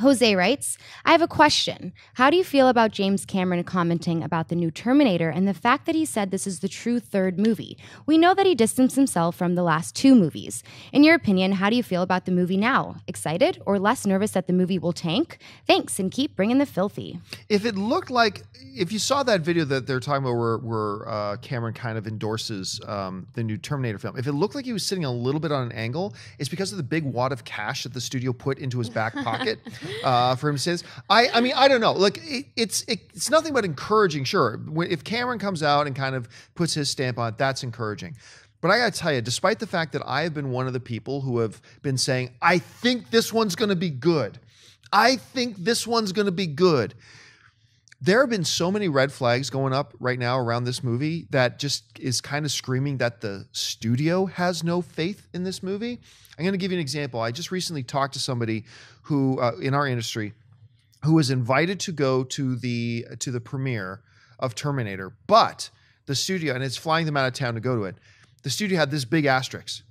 Jose writes, I have a question. How do you feel about James Cameron commenting about the new Terminator and the fact that he said this is the true third movie? We know that he distanced himself from the last two movies. In your opinion, how do you feel about the movie now? Excited or less nervous that the movie will tank? Thanks, and keep bringing the filthy. If it looked like, if you saw that video that they're talking about where Cameron kind of endorses the new Terminator film, if it looked like he was sitting a little bit on an angle, it's because of the big wad of cash that the studio put into his back pocket for him to say this. I mean, I don't know. Like, it's nothing but encouraging. Sure, if Cameron comes out and kind of puts his stamp on it, that's encouraging. But I got to tell you, despite the fact that I have been one of the people who have been saying, I think this one's going to be good. I think this one's going to be good. There have been so many red flags going up right now around this movie that just is kind of screaming that the studio has no faith in this movie. I'm going to give you an example. I just recently talked to somebody who, in our industry, who was invited to go to the premiere of Terminator, but the studio, and it's flying them out of town to go to it, the studio had this big asterisk.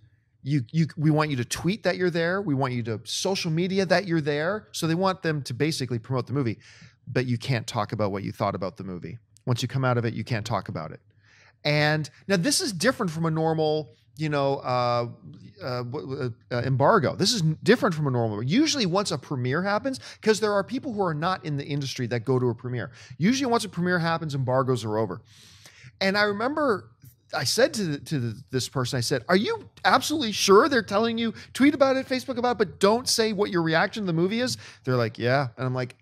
We want you to tweet that you're there. We want you to social media that you're there. So they want them to basically promote the movie, but you can't talk about what you thought about the movie. Once you come out of it, you can't talk about it. And now this is different from a normal, embargo. This is different from a normal. Usually once a premiere happens, because there are people who are not in the industry that go to a premiere. Usually once a premiere happens, embargoes are over. And I remember I said to this person, I said, are you absolutely sure they're telling you tweet about it, Facebook about it, but don't say what your reaction to the movie is? They're like, yeah. And I'm like,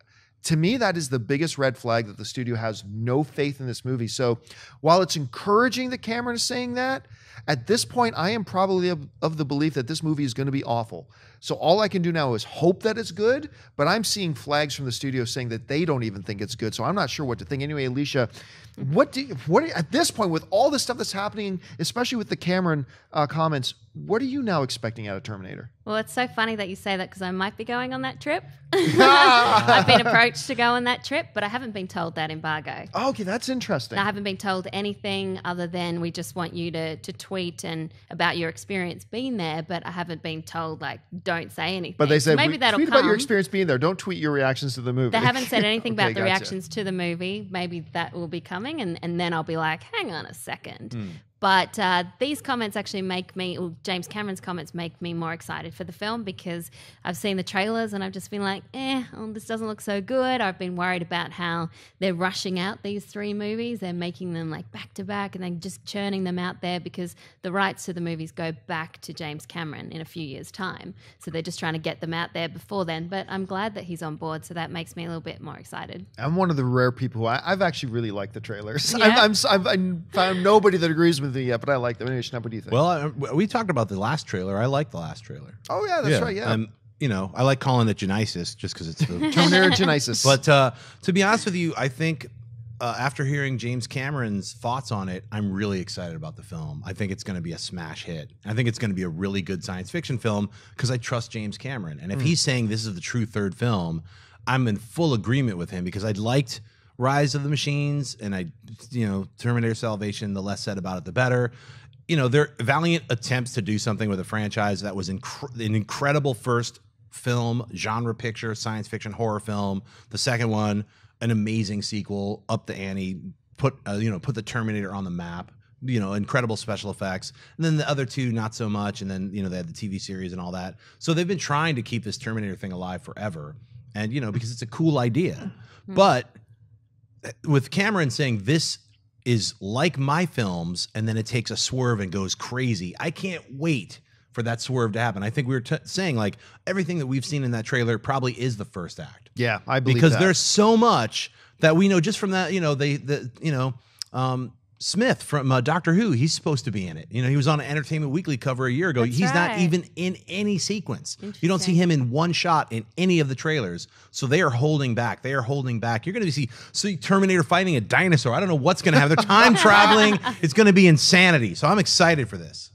to me, that is the biggest red flag that the studio has no faith in this movie. So while it's encouraging that Cameron is saying that, at this point, I am probably of the belief that this movie is going to be awful. So all I can do now is hope that it's good, but I'm seeing flags from the studio saying that they don't even think it's good. So I'm not sure what to think. Anyway, Alicia, what at this point, with all this stuff that's happening, especially with the Cameron comments, what are you now expecting out of Terminator? Well, it's so funny that you say that because I might be going on that trip. I've been approached to go on that trip, but I haven't been told that embargo. Oh, okay, that's interesting. I haven't been told anything other than we just want you to tweet and about your experience being there, but I haven't been told, like, don't say anything. But they said, maybe that'll tweet come. about your experience being there. Don't tweet your reactions to the movie. They haven't said anything Okay, about the gotcha. reactions to the movie. Maybe that will be coming, and then I'll be like, hang on a second. But these comments actually make me, James Cameron's comments make me more excited for the film because I've seen the trailers and I've just been like, this doesn't look so good. I've been worried about how they're rushing out these three movies. They're making them like back to back and then just churning them out there because the rights to the movies go back to James Cameron in a few years' time. So they're just trying to get them out there before then. But I'm glad that he's on board, so that makes me a little bit more excited. I'm one of the rare people who I've actually really liked the trailers. Yeah. I've found nobody that agrees with me yet, but I like them. Anyway, Schnepp, what do you think? Well, we talked about the last trailer. I like the last trailer. Oh, yeah, that's right, yeah. I like calling it GENISYS just because it's the Terminator GENISYS. But to be honest with you, I think after hearing James Cameron's thoughts on it, I'm really excited about the film. I think it's going to be a smash hit. I think it's going to be a really good science fiction film because I trust James Cameron. And if he's saying this is the true third film, I'm in full agreement with him because I liked Rise of the Machines and Terminator Salvation. The less said about it, the better. They're valiant attempts to do something with a franchise that was an incredible first film, genre picture, science fiction, horror film. The second one, an amazing sequel, up the ante, put the Terminator on the map. Incredible special effects. And then the other two, not so much. And then, they had the TV series and all that. So they've been trying to keep this Terminator thing alive forever. And, because it's a cool idea. But with Cameron saying this is like my films, and then it takes a swerve and goes crazy. I can't wait for that swerve to happen. I think we were saying, like, everything that we've seen in that trailer probably is the first act. Yeah, I believe because that. There's so much that we know just from that. Smith from Doctor Who, he's supposed to be in it. He was on an Entertainment Weekly cover a year ago. That's he's right. not even in any sequence. You don't see him in one shot in any of the trailers. So they are holding back. They are holding back. You're going to see Terminator fighting a dinosaur. I don't know what's going to happen. They're time traveling. It's going to be insanity. So I'm excited for this.